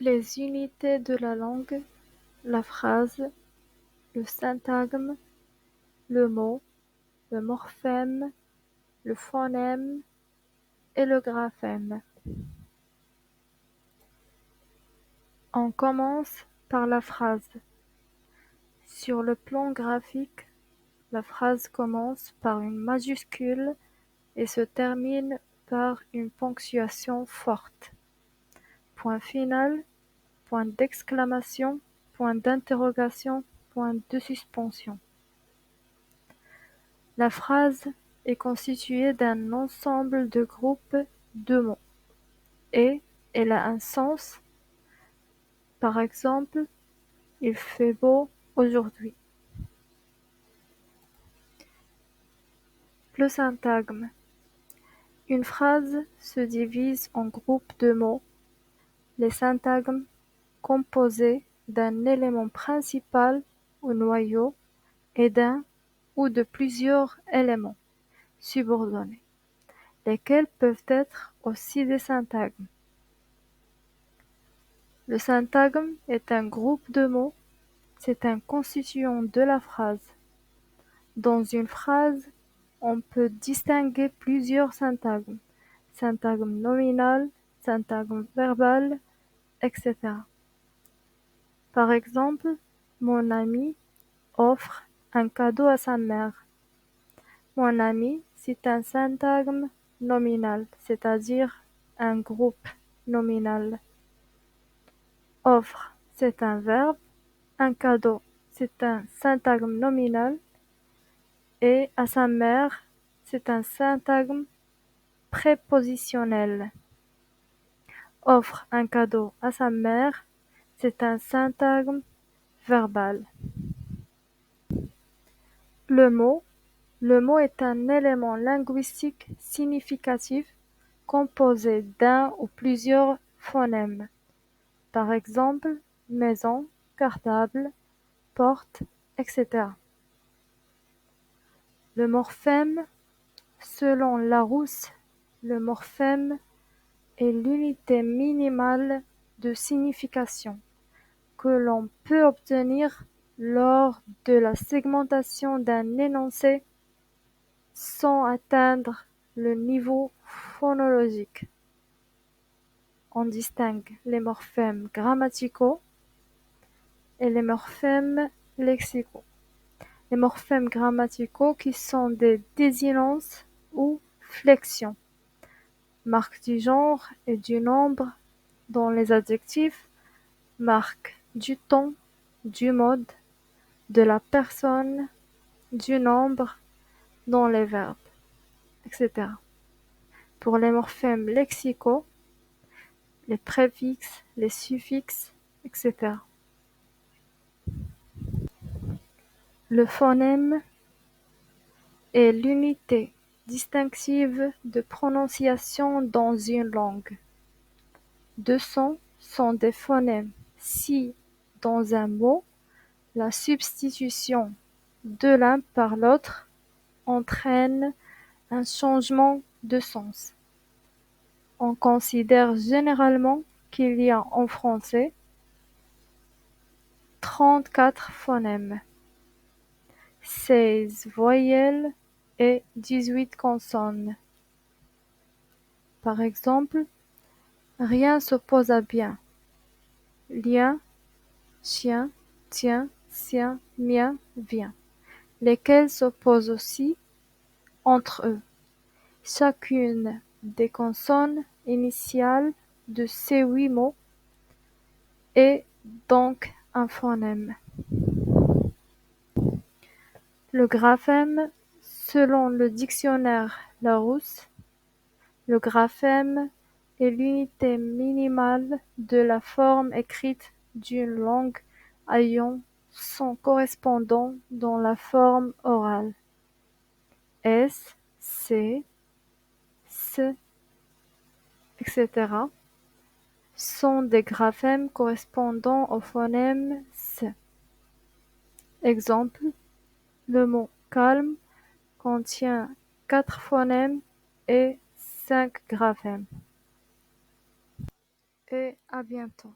Les unités de la langue, la phrase, le syntagme, le mot, le morphème, le phonème et le graphème. On commence par la phrase. Sur le plan graphique, la phrase commence par une majuscule et se termine par une ponctuation forte. Point final, point d'exclamation, point d'interrogation, point de suspension. La phrase est constituée d'un ensemble de groupes de mots et elle a un sens. Par exemple, il fait beau aujourd'hui. Le syntagme. Une phrase se divise en groupes de mots. Les syntagmes composés d'un élément principal ou noyau et d'un ou de plusieurs éléments subordonnés, lesquels peuvent être aussi des syntagmes. Le syntagme est un groupe de mots, c'est un constituant de la phrase. Dans une phrase, on peut distinguer plusieurs syntagmes, syntagme nominal, syntagme verbal, etc. Par exemple, mon ami offre un cadeau à sa mère. Mon ami, c'est un syntagme nominal, c'est-à-dire un groupe nominal. Offre, c'est un verbe. Un cadeau, c'est un syntagme nominal. Et à sa mère, c'est un syntagme prépositionnel. Offre un cadeau à sa mère, c'est un syntagme verbal. Le mot est un élément linguistique significatif composé d'un ou plusieurs phonèmes. Par exemple, maison, cartable, porte, etc. Le morphème, selon Larousse, le morphème est l'unité minimale de signification que l'on peut obtenir lors de la segmentation d'un énoncé sans atteindre le niveau phonologique. On distingue les morphèmes grammaticaux et les morphèmes lexicaux. Les morphèmes grammaticaux qui sont des désinences ou flexions, marques du genre et du nombre dans les adjectifs, marques du ton, du mode, de la personne, du nombre dans les verbes, etc. Pour les morphèmes lexicaux, les préfixes, les suffixes, etc. Le phonème est l'unité distinctive de prononciation dans une langue. Deux sons sont des phonèmes si, dans un mot, la substitution de l'un par l'autre entraîne un changement de sens. On considère généralement qu'il y a en français 34 phonèmes, 16 voyelles et 18 consonnes. Par exemple, rien s'oppose à bien. Lien, chien, tien, sien, mien, vient, lesquels s'opposent aussi entre eux. Chacune des consonnes initiales de ces 8 mots est donc un phonème. Le graphème, selon le dictionnaire Larousse, le graphème est l'unité minimale de la forme écrite d'une langue ayant son correspondant dans la forme orale. S, C, S, etc. sont des graphèmes correspondant au phonème S. Exemple, le mot calme contient 4 phonèmes et 5 graphèmes. Et à bientôt.